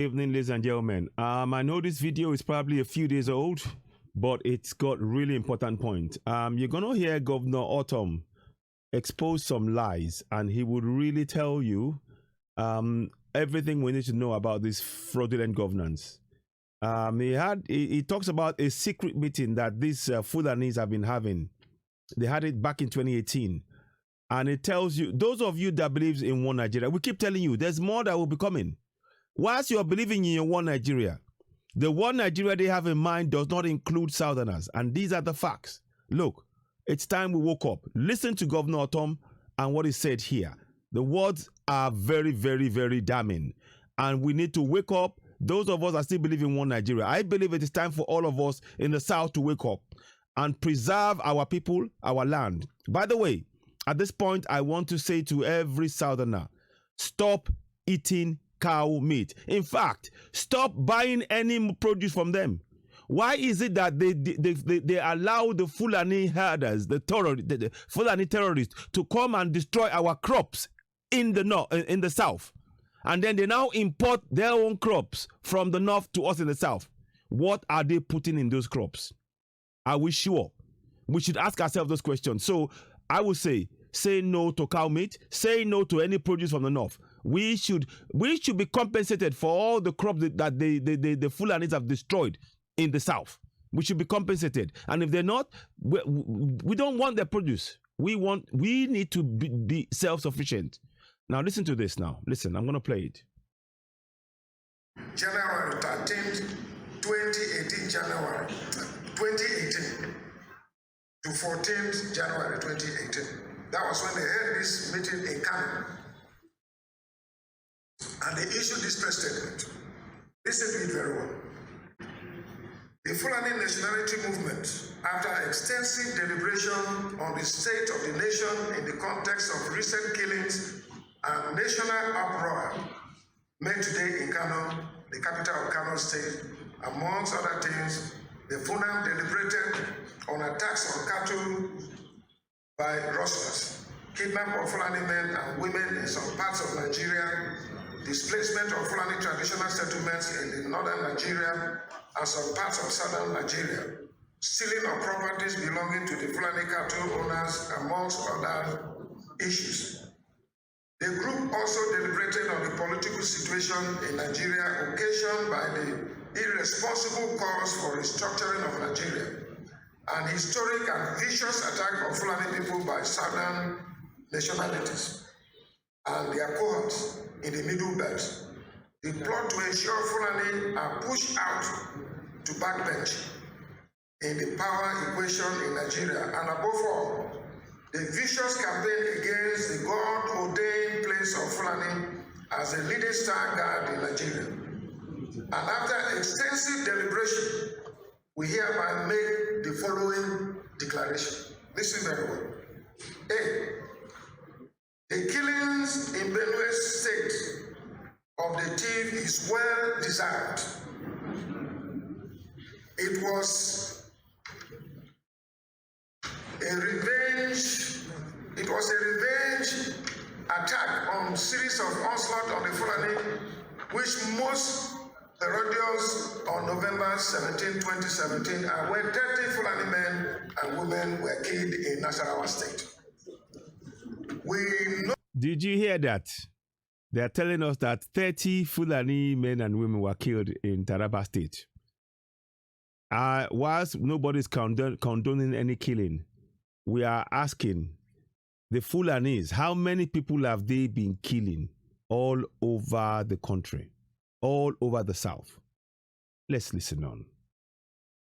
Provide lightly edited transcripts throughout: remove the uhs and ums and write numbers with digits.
Good evening, ladies and gentlemen. I know this video is probably a few days old, but it's got really important point. You're gonna hear Governor Ortom expose some lies, and he would really tell you everything we need to know about this fraudulent governance. He talks about a secret meeting that these Fulanis have been having. They had it back in 2018. And it tells you, those of you that believes in one Nigeria, we keep telling you, there's more that will be coming. Whilst you're believing in your one Nigeria, the one Nigeria they have in mind does not include Southerners. And these are the facts. Look, it's time we woke up. Listen to Governor Ortom and what he said here. The words are very, very, very damning. And we need to wake up. Those of us that still believe in one Nigeria, I believe it is time for all of us in the South to wake up and preserve our people, our land. By the way, at this point, I want to say to every Southerner, stop eating cow meat. In fact, stop buying any produce from them. Why is it that they allow the Fulani herders, the Fulani terrorists, to come and destroy our crops in the north, in the south, and then they now import their own crops from the north to us in the south? What are they putting in those crops? Are we sure? We should ask ourselves those questions. So I would say no to cow meat, say no to any produce from the north. We should be compensated for all the crops that the Fulanis have destroyed in the south. We should be compensated. And if they're not, we don't want their produce. We need to be self-sufficient. Now listen to this now. Listen, I'm going to play it. January 13th, 2018, January 2018 to 14th January 2018. That was when they held this meeting in Kano. And they issued this press statement. Listen to it very well. The Fulani nationality movement, after extensive deliberation on the state of the nation in the context of recent killings and national uproar made today in Kano, the capital of Kano State, amongst other things, the Fulani deliberated on attacks on cattle by rustlers, kidnapping of Fulani men and women in some parts of Nigeria, displacement of Fulani traditional settlements in the northern Nigeria and some parts of southern Nigeria, stealing of properties belonging to the Fulani cattle owners, amongst other issues. The group also deliberated on the political situation in Nigeria occasioned by the irresponsible calls for restructuring of Nigeria, an historic and vicious attack on Fulani people by southern nationalities and their cohorts in the Middle Belt. The plot to ensure Fulani are pushed out to backbench in the power equation in Nigeria, and above all, the vicious campaign against the God-ordained place of Fulani as a leading star guard in Nigeria. And after extensive deliberation, we hereby make the following declaration. Listen very well. A. The killings in Benue State of the thief is well deserved. It was a revenge attack on series of onslaught on the Fulani, which most parodies on November 17, 2017, and when 30 Fulani men and women were killed in Nasarawa State. Did you hear that? They are telling us that 30 Fulani men and women were killed in Taraba State. Whilst nobody's condoning any killing, we are asking the Fulanis, how many people have they been killing all over the country, all over the South? Let's listen on.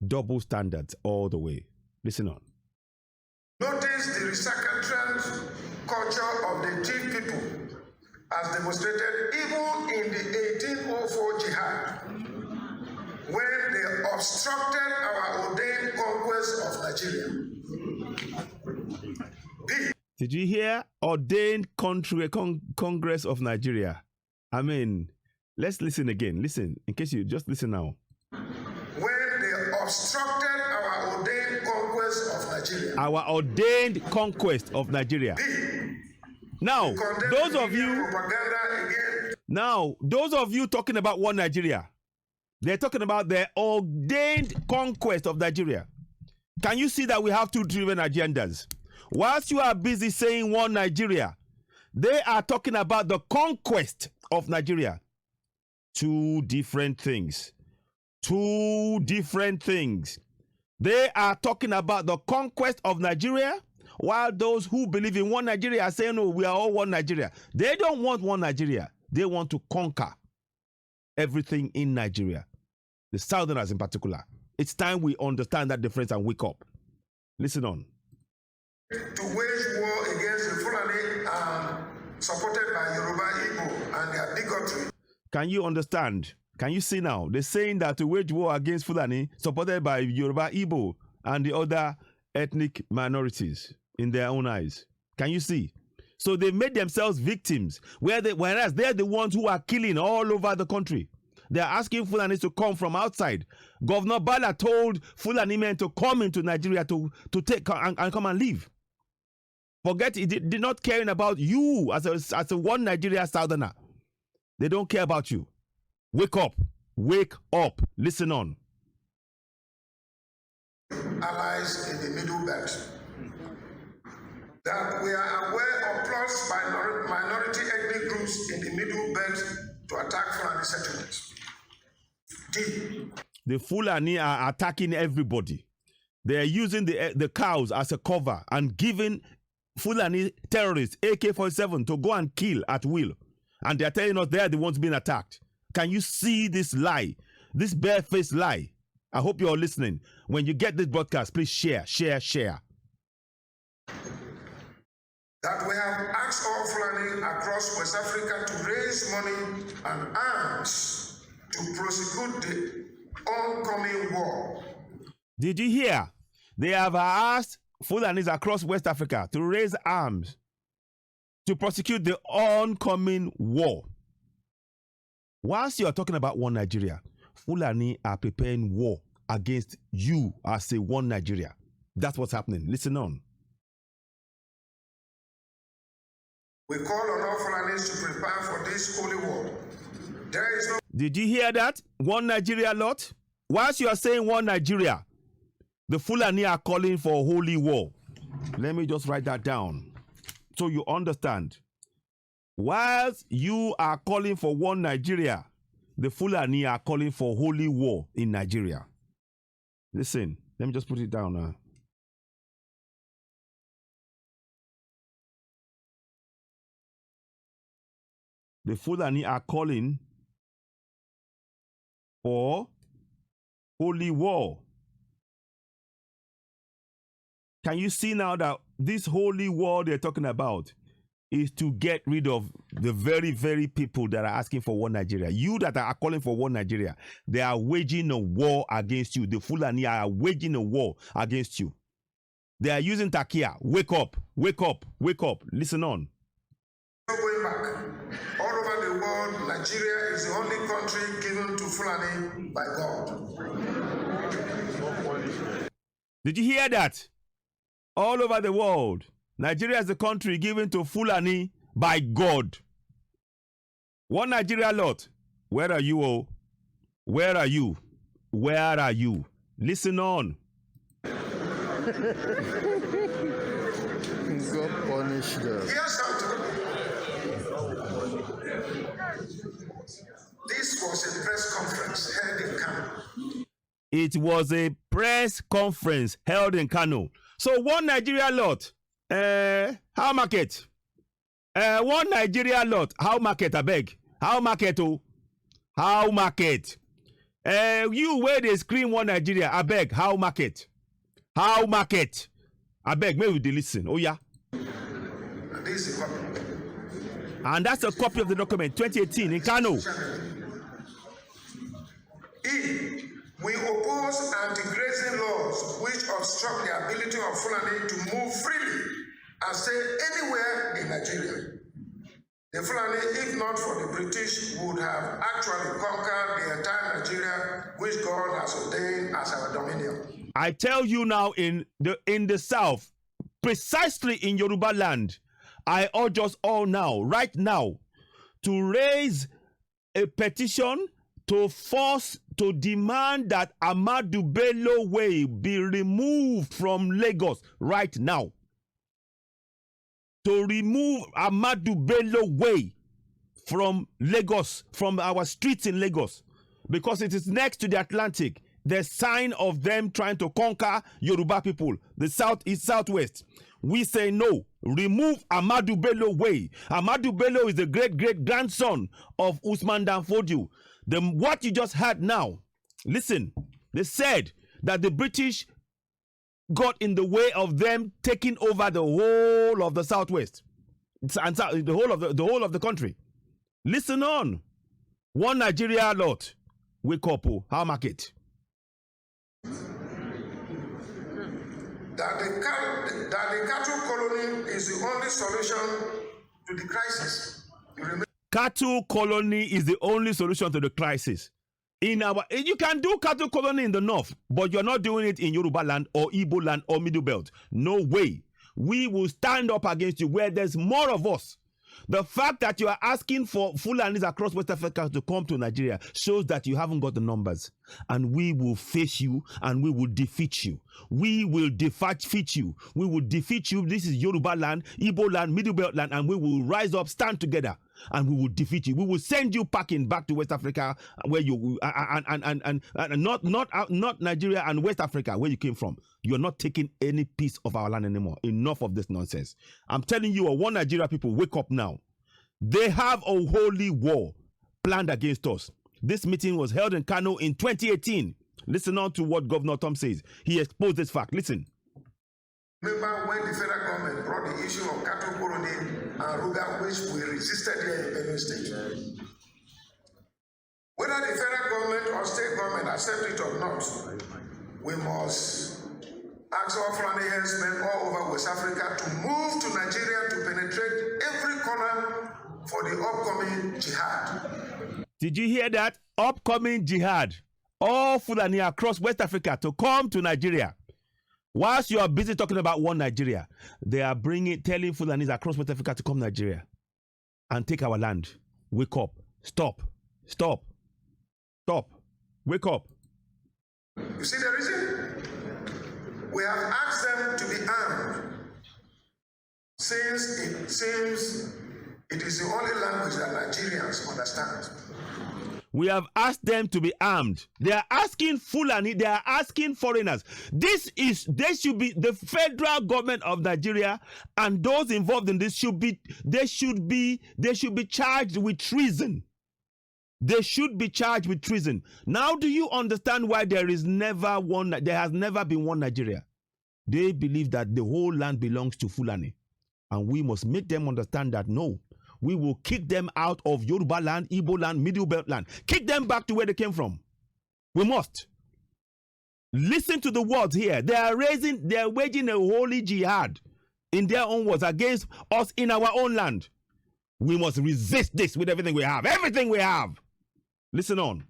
Double standards all the way. Listen on. Notice the recalcitrant culture of the Thief people as demonstrated even in the 1804 Jihad, when they obstructed our ordained conquest of Nigeria. Did you hear? Ordained Congress of Nigeria. I mean, let's listen again. Listen, in case you just listen now. When they obstructed our ordained conquest of Nigeria. Our ordained conquest of Nigeria. Now, those of you Now, those of you talking about one Nigeria, they're talking about the ordained conquest of Nigeria. Can you see that we have two driven agendas? Whilst you are busy saying one Nigeria, they are talking about the conquest of Nigeria. Two different things. Two different things. They are talking about the conquest of Nigeria, while those who believe in one Nigeria are saying, no, we are all one Nigeria. They don't want one Nigeria. They want to conquer everything in Nigeria. The Southerners in particular. It's time we understand that difference and wake up. Listen on. To wage war against the Fulani supported by Yoruba Igbo and their bigotry. Can you understand? Can you see now? They're saying that to wage war against Fulani supported by Yoruba Igbo and the other ethnic minorities in their own eyes. Can you see? So they made themselves victims, whereas they're the ones who are killing all over the country. They're asking Fulani to come from outside. Governor Bala told Fulani men to come into Nigeria to take and come and leave. Forget it, did not caring about you as a one Nigeria Southerner. They don't care about you. Wake up. Wake up. Listen on. Allies in the Middle Belt. That we are aware of plots by minority ethnic groups in the Middle Belt to attack Fulani settlements. D. The Fulani are attacking everybody. They are using the cows as a cover and giving Fulani terrorists AK-47 to go and kill at will. And they are telling us they are the ones being attacked. Can you see this lie? This barefaced lie? I hope you're listening. When you get this broadcast, please share. That we have asked all Fulani across West Africa to raise money and arms to prosecute the oncoming war. Did you hear? They have asked Fulanis across West Africa to raise arms to prosecute the oncoming war. Whilst you are talking about one Nigeria, Fulani are preparing war against you as a one Nigeria. That's what's happening. Listen on. We call on all Fulanis to prepare for this holy war. There is no... Did you hear that? One Nigeria lot? Whilst you are saying one Nigeria, the Fulani are calling for a holy war. Let me just write that down so you understand. Whilst you are calling for one Nigeria, the Fulani are calling for holy war in Nigeria. Listen, let me just put it down now. The Fulani are calling for holy war. Can you see now that this holy war they're talking about is to get rid of the very, very people that are asking for one Nigeria? You that are calling for one Nigeria, they are waging a war against you. The Fulani are waging a war against you. They are using Takia. Wake up, wake up, wake up. Listen on. Going back. All over the world, Nigeria is the only country given to Fulani by God. Did you hear that? All over the world, Nigeria is the country given to Fulani by God. One Nigeria lot. Where are you, oh? Where are you? Where are you? Listen on. God punish them. Here's something. This was a press conference held in Kano. It was a press conference held in Kano. So one Nigeria lot, how market? One Nigeria lot, how market, I beg? How market, oh? How market? You where they scream one Nigeria, I beg, how market? How market? I beg, maybe they listen. Oh yeah. And this is a copy. And that's a copy of the document, 2018 in Kano. E. We oppose anti-grazing laws which obstruct the ability of Fulani to move freely and stay anywhere in Nigeria. The Fulani, if not for the British, would have actually conquered the entire Nigeria, which God has ordained as our dominion. I tell you now, in the south, precisely in Yoruba land, I urge us all now, right now, to raise a petition to demand that Ahmadu Bello Way be removed from Lagos right now. To remove Ahmadu Bello Way from Lagos, from our streets in Lagos, because it is next to the Atlantic. The sign of them trying to conquer Yoruba people, the southeast, southwest. We say no. Remove Ahmadu Bello Way. Ahmadu Bello is the great-great-grandson of Usman Dan Fodio. What you just heard now, listen, they said that the British got in the way of them taking over the whole of the southwest and the whole of the country. Listen on. One Nigeria lot. Wake up, how market? That the cattle colony is the only solution to the crisis. Cattle colony is the only solution to the crisis. You can do cattle colony in the north, but you're not doing it in Yoruba land or Igbo land or Middlebelt. No way. We will stand up against you where there's more of us. The fact that you are asking for Fulanis across West Africa to come to Nigeria shows that you haven't got the numbers. And we will face you and we will defeat you. We will defeat you. We will defeat you. This is Yoruba land, Igbo land, Middlebelt land, and we will rise up, stand together, and we will defeat you. We will send you packing back to West Africa, where you and not Nigeria and West Africa, where you came from. You're not taking any piece of our land anymore. Enough of this nonsense. I'm telling you, one Nigeria people, wake up now. They have a holy war planned against us. This meeting was held in Kano in 2018. Listen on to what Governor Ortom says. He exposed this fact. Listen. Remember when the federal government brought the issue of cattle colony and Ruga, which we resisted here in Benue State. Whether the federal government or state government accept it or not, we must ask all Fulani herdsmen all over West Africa to move to Nigeria to penetrate every corner for the upcoming jihad. Did you hear that? Upcoming jihad. All Fulani across West Africa to come to Nigeria. Whilst you are busy talking about one Nigeria, they are telling Fulanis across West Africa to come to Nigeria and take our land. Wake up. Stop. Stop. Stop. Wake up. You see the reason? We have asked them to be armed, since it seems it is the only language that Nigerians understand. We have asked them to be armed. They are asking Fulani, they are asking foreigners. They should be the federal government of Nigeria, and those involved in this should be charged with treason. They should be charged with treason. Now, do you understand why there has never been one Nigeria? They believe that the whole land belongs to Fulani. And we must make them understand that no, we will kick them out of Yoruba land, Igbo land, Middlebelt land. Kick them back to where they came from. We must. Listen to the words here. They are waging a holy jihad in their own words against us in our own land. We must resist this with everything we have. Everything we have. Listen on.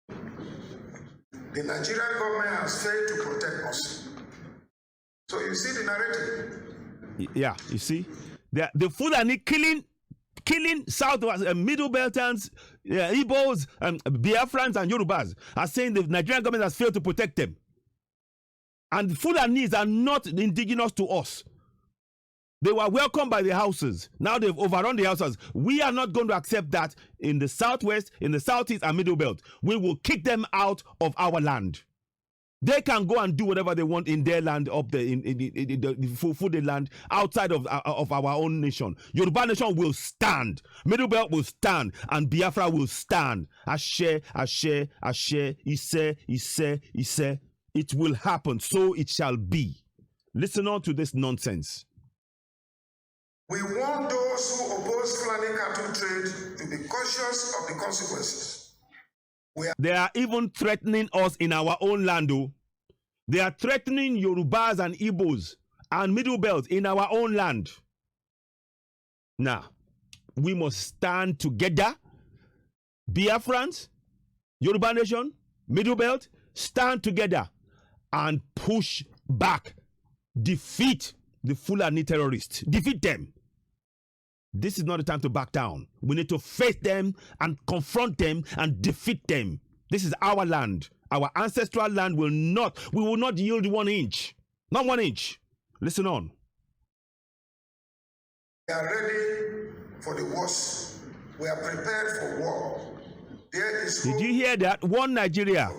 The Nigerian government has failed to protect us. So you see the narrative. Yeah, you see? The Fulani killing Southwest Middlebeltans, Igbos, Biafrans, and Yorubas are saying the Nigerian government has failed to protect them. And the Fulanis are not indigenous to us. They were welcomed by the houses. Now they've overrun the houses. We are not going to accept that in the southwest, in the southeast, and Middlebelt. We will kick them out of our land. They can go and do whatever they want in their land, up there in the Fulani land, outside of our own nation. Yoruba nation will stand. Middlebelt will stand, and Biafra will stand. Ashe, Ashe, Ashe, Ise. It will happen, so it shall be. Listen on to this nonsense. We want those who oppose Fulani cattle trade to be cautious of the consequences. They are even threatening us in our own land. They are threatening Yorubas and Igbos and Middlebelt in our own land. Now, we must stand together. Biafrans, Yoruba Nation, Middlebelt, stand together and push back. Defeat the Fulani terrorists. Defeat them. This is not the time to back down. We need to face them and confront them and defeat them. This is our land. Our ancestral land we will not yield 1 inch. Not 1 inch. Listen on. We are ready for the worst. We are prepared for war. There is Did you hear that? One Nigeria.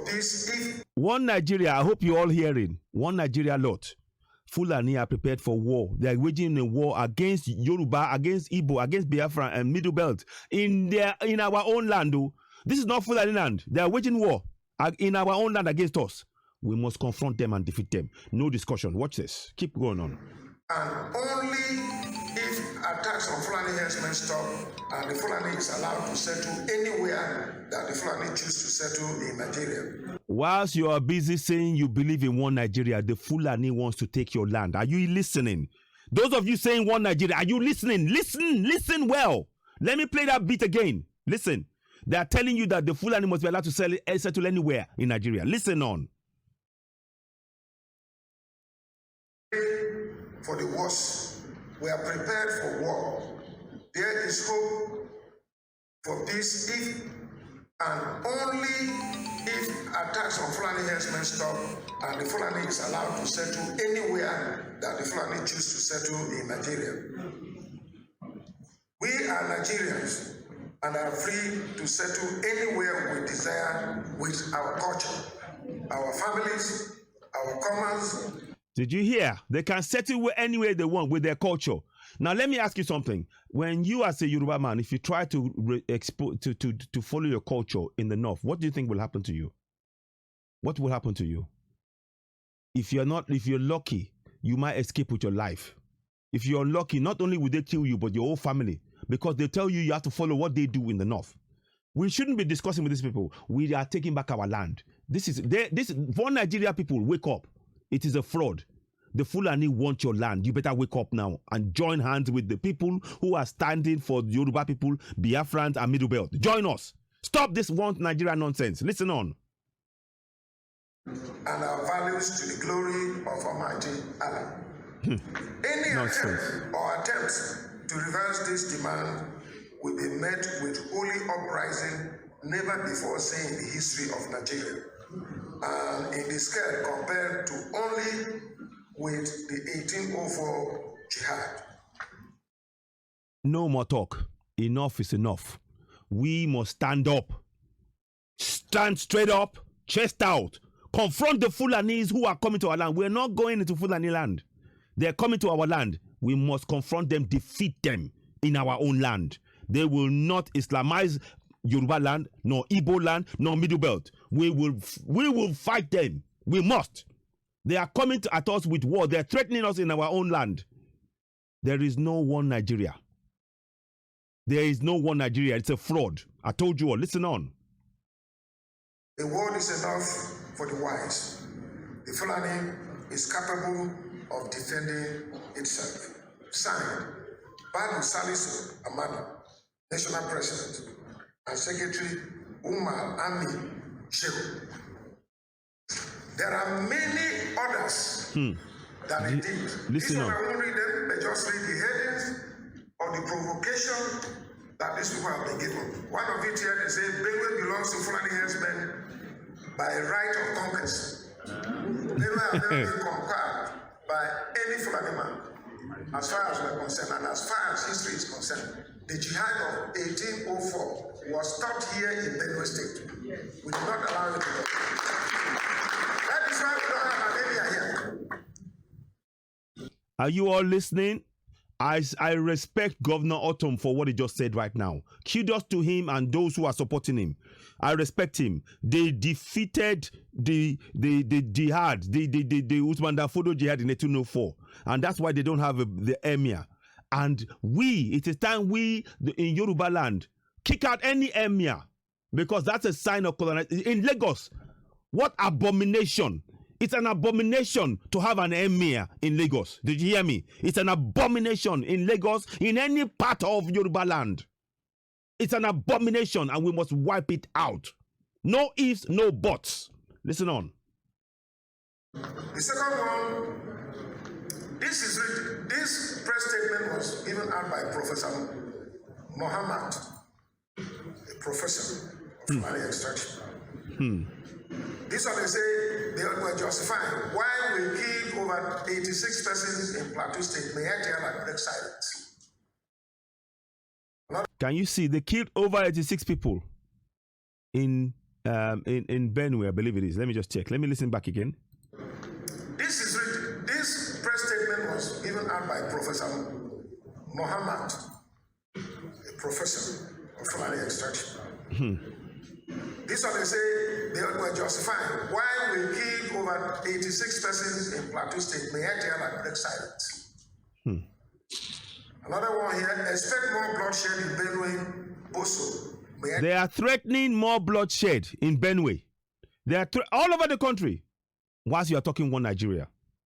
One Nigeria. I hope you're all hearing. One Nigeria lot. Fulani are prepared for war. They are waging a war against Yoruba, against Igbo, against Biafra and Middlebelt in our own land. Though. This is not Fulani land. They are waging war in our own land against us. We must confront them and defeat them. No discussion. Watch this. Keep going on. And only if attacks on Fulani herdsmen stop and the Fulani is allowed to settle anywhere that the Fulani choose to settle in Nigeria. Whilst you are busy saying you believe in one Nigeria, the Fulani wants to take your land. Are you listening? Those of you saying one Nigeria, are you listening? Listen well. Let me play that beat again. Listen. They are telling you that the Fulani must be allowed to settle anywhere in Nigeria. Listen on. For the worst, we are prepared for war. There is hope for peace if and only if attacks on Fulani herdsmen stop and the Fulani is allowed to settle anywhere that the Fulani choose to settle in Nigeria. We are Nigerians and are free to settle anywhere we desire with our culture, our families, our commerce. Did you hear? They can settle anywhere they want with their culture. Now, let me ask you something. When you as a Yoruba man, if you try to follow your culture in the north, what do you think will happen to you? What will happen to you? If you're lucky, you might escape with your life. If you're unlucky, not only will they kill you, but your whole family, because they tell you have to follow what they do in the north. We shouldn't be discussing with these people. We are taking back our land. For Nigeria people, wake up. It is a fraud. The Fulani want your land. You better wake up now and join hands with the people who are standing for Yoruba people, Biafrans and Middlebelt. Join us. Stop this one Nigeria nonsense. Listen on. And our values to the glory of Almighty Allah. Any attempt to reverse this demand will be met with holy uprising never before seen in the history of Nigeria, and in the scale compared to only with the 1804 jihad. No more talk. Enough is enough. We must stand up. Stand straight up, chest out. Confront the Fulanis who are coming to our land. We're not going into Fulani land. They're coming to our land. We must confront them, defeat them in our own land. They will not Islamize Yoruba land, nor Igbo land, nor Middlebelt. We will fight them. We must. They are coming at us with war. They're threatening us in our own land. There is no one Nigeria. There is no one Nigeria. It's a fraud. I told you all. Listen on. The word is enough for the wise. The Fulani is capable of defending itself. Signed, Badu Salisu Amadu, National President, and Secretary Umar Ami Shehu. There are many others that they did. Listen on. I won't read them, but just read the headings of the provocation that these people have been given. One of it here, they say, Benue belongs to Fulani herdsmen by right of conquest. Benue have never been conquered by any Fulani man, as far as we're concerned, and as far as history is concerned. The jihad of 1804 was stopped here in Benue State. We did not allow it to go. That is why we don't have malaria here. Are you all listening? I respect Governor Ortom for what he just said right now. Kudos to him and those who are supporting him. I respect him. They defeated the jihad, the Usman Danfodio jihad in 1804, and that's why they don't have the emir. And it is time we in Yoruba land kick out any emir, because that's a sign of colonization. In Lagos, what abomination! It's an abomination to have an emir in Lagos. Did you hear me? It's an abomination in Lagos, in any part of Yoruba land. It's an abomination, and we must wipe it out. No ifs, no buts. Listen on. The second one, this press statement was given out by Professor Muhammad, a professor of Fulani extraction. This one they say they were justifying why we killed over 86 persons in Plateau State. May I tell like break silence. Can you see they killed over 86 people in Benue, I believe it is. Let me just check. Let me listen back again. This press statement was given out by Professor Muhammad, a professor of Fulani extraction. This one they say they were justifying why we killed over 86 persons in Plateau State. May I tell like break silence. Another one here, expect more bloodshed in Benue, Boso. They are threatening more bloodshed in Benue. They are all over the country. Whilst you are talking one Nigeria,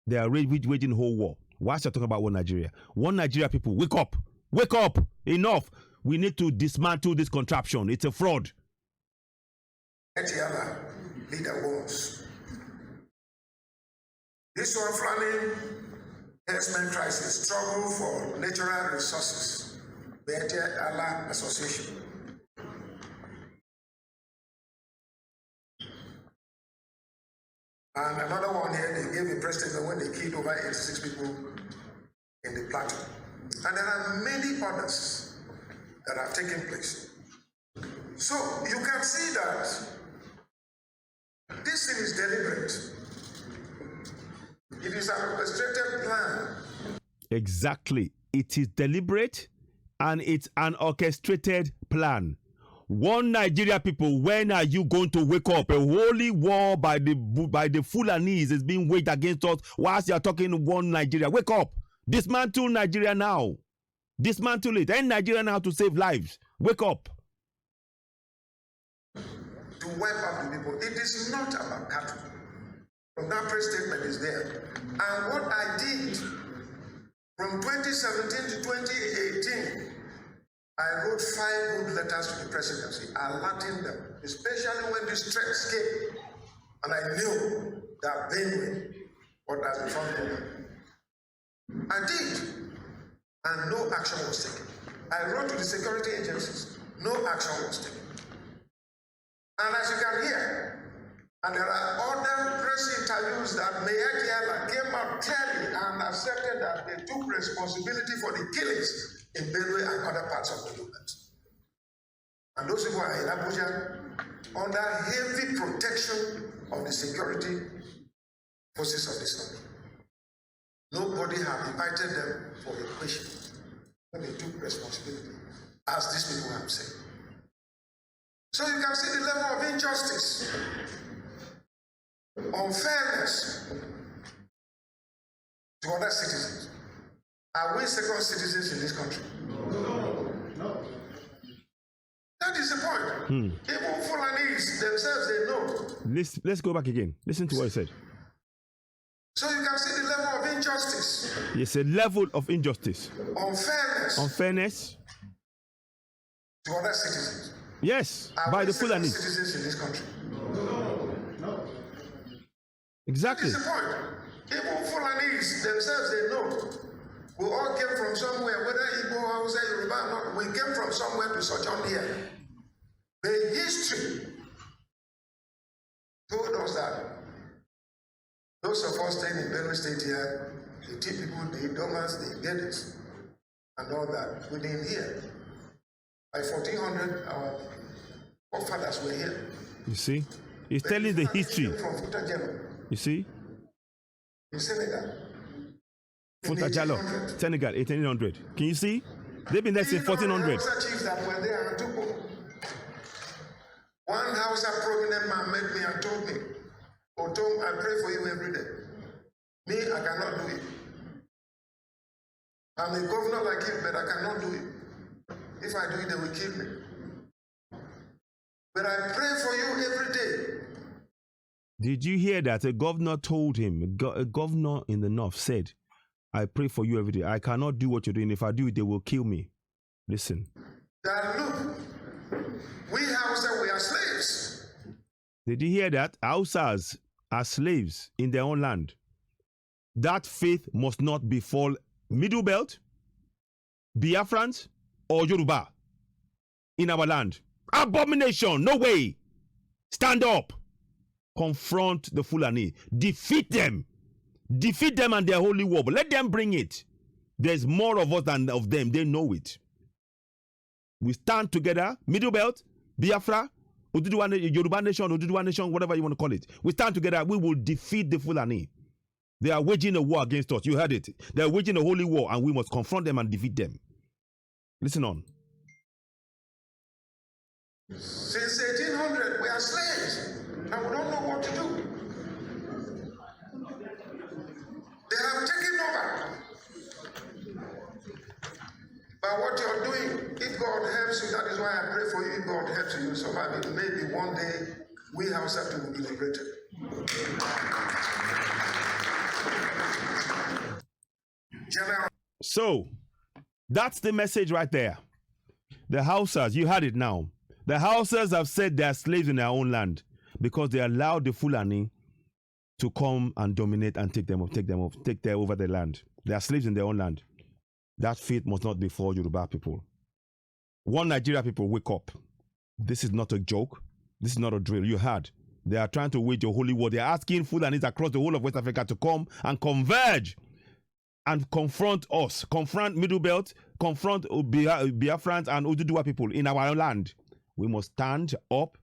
they are waging a whole war. Whilst you are talking about one Nigeria, people, wake up, wake up, enough. We need to dismantle this contraption. It's a fraud. Leader wants. This one, Fulani herdsmen crisis, struggle for natural resources. Better Allah Association. And another one here, they gave a press statement when they killed over 86 people in the plateau. And there are many others that have taken place. So you can see that this thing is deliberate. It is an orchestrated plan. Exactly. It is deliberate and it's an orchestrated plan. One Nigeria people, when are you going to wake up? A holy war by the Fulanis is being waged against us whilst you are talking one Nigeria. Wake up. Dismantle Nigeria now. Dismantle it. End Nigeria now to save lives. Wake up. To wipe out the people. It is not about cattle. From that press statement is there. And what I did from 2017 to 2018, I wrote 5 good letters to the presidency, alerting them, especially when this threats came. And I knew that Benue was the front runner. I did, and no action was taken. I wrote to the security agencies, no action was taken. And as you can hear, and there are other press interviews that Mayor came out clearly and accepted that they took responsibility for the killings in Benue and other parts of the movement. And those people are in Abuja under heavy protection of the security forces of this country. Nobody have invited them for a question when they took responsibility, as these people have said. So you can see the level of injustice, unfairness to other citizens. Are we second citizens in this country? No. That is the point. Even Fulanis themselves, they know. Let's go back again. Listen to what I said. So you can see the level of injustice. It's a level of injustice. Unfairness. To other citizens. Yes, by the Fulani. Citizens in this country. No. Exactly. That is the point. Even Fulanis themselves, they know. We all came from somewhere, whether Igbo, Hausa, Yoruba or not. We came from somewhere to sojourn here. The history told us that those of us staying in Benue State here, the T people, the Domas, the Geddes, and all that, we didn't hear. By 1400, our forefathers were here. You see? He's telling the history. From Futajalo. You see? In Senegal. Futajalo, Senegal, 1800. Can you see? They've been there since 1400. Chiefs that were there and took over. One Hausa prominent man met me and told me, Ortom, I pray for you every day. Me, I cannot do it. I'm a governor like you, but I cannot do it. If I do it, they will kill me. But I pray for you every day. Did you hear that? A governor told him, a governor in the north said, I pray for you every day. I cannot do what you're doing. If I do it, they will kill me. Listen. That look, we Hausa, we are slaves. Did you hear that? Hausas are slaves in their own land. That faith must not befall Middlebelt, Biafrans, or Yoruba. in our land. Abomination, no way. Stand up. Confront the Fulani. Defeat them. Defeat them and their holy war. But let them bring it. There's more of us than of them. They know it. We stand together. Middlebelt, Biafra, Yoruba nation, Oduduwa nation, whatever you want to call it. We stand together. We will defeat the Fulani. They are waging a war against us. You heard it. They are waging a holy war, and we must confront them and defeat them. Listen on. Since 1800, we are slaves, and we don't know what to do. They have taken over. But what you're doing, if God helps you, that is why I pray for you. If God helps you, survive it. Maybe one day we ourselves will be liberated. General. So, that's the message right there. The Hausas, you heard it now. The Hausas have said they are slaves in their own land because they allowed the Fulani to come and dominate and take over their land. They are slaves in their own land. That fate must not befall Yoruba people. One Nigeria people, wake up. This is not a joke. This is not a drill. You heard. They are trying to wage a holy war. They are asking Fulanis across the whole of West Africa to come and converge and confront us. Confront Middlebelt, confront Biafrans and Oduduwa people in our land. We must stand up,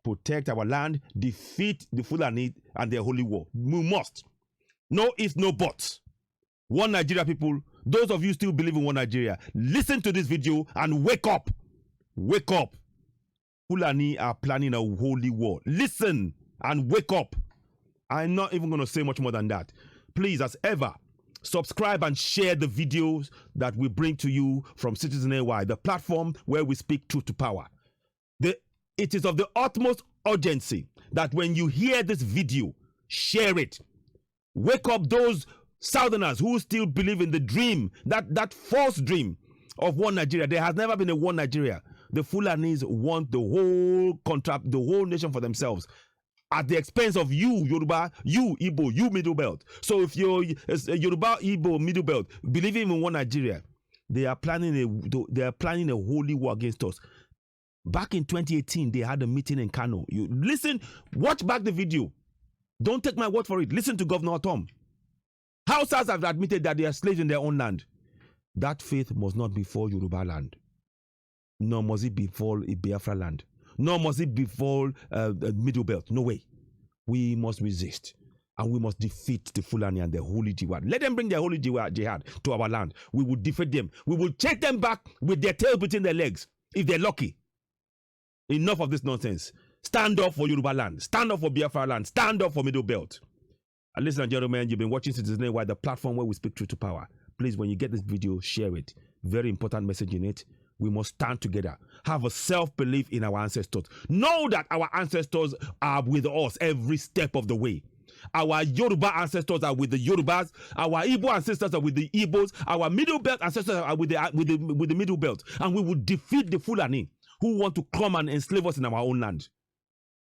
protect our land, defeat the Fulani and their holy war. We must. No ifs, no buts. One Nigeria people, those of you still believe in one Nigeria, listen to this video and wake up. Wake up. Fulani are planning a holy war. Listen and wake up. I'm not even going to say much more than that. Please, as ever, subscribe and share the videos that we bring to you from Citizen AY, the platform where we speak truth to power. It is of the utmost urgency that when you hear this video, share it. Wake up those Southerners who still believe in the dream, that false dream of one Nigeria. There has never been a one Nigeria. The Fulanis want the whole nation for themselves at the expense of you, Yoruba, you, Igbo, you, Middlebelt. So if you're Yoruba, Igbo, Middlebelt, believing in one Nigeria, they are planning a holy war against us. Back in 2018, they had a meeting in Kano. You listen, watch back the video. Don't take my word for it. Listen to Gov Ortom. Hausas have admitted that they are slaves in their own land. That faith must not befall Yoruba land. Nor must it befall Biafra land. Nor must it befall Middlebelt. No way. We must resist. And we must defeat the Fulani and their Holy Jihad. Let them bring their Holy Jihad to our land. We will defeat them. We will take them back with their tails between their legs, if they're lucky. Enough of this nonsense. Stand up for Yoruba land. Stand up for Biafra land. Stand up for Middlebelt. And ladies and gentlemen, you've been watching Citizen AY, the platform where we speak truth to power. Please, when you get this video, share it. Very important message in it. We must stand together. Have a self-belief in our ancestors. Know that our ancestors are with us every step of the way. Our Yoruba ancestors are with the Yorubas. Our Igbo ancestors are with the Igbos. Our Middlebelt ancestors are with the Middlebelt. And we will defeat the Fulani who want to come and enslave us in our own land.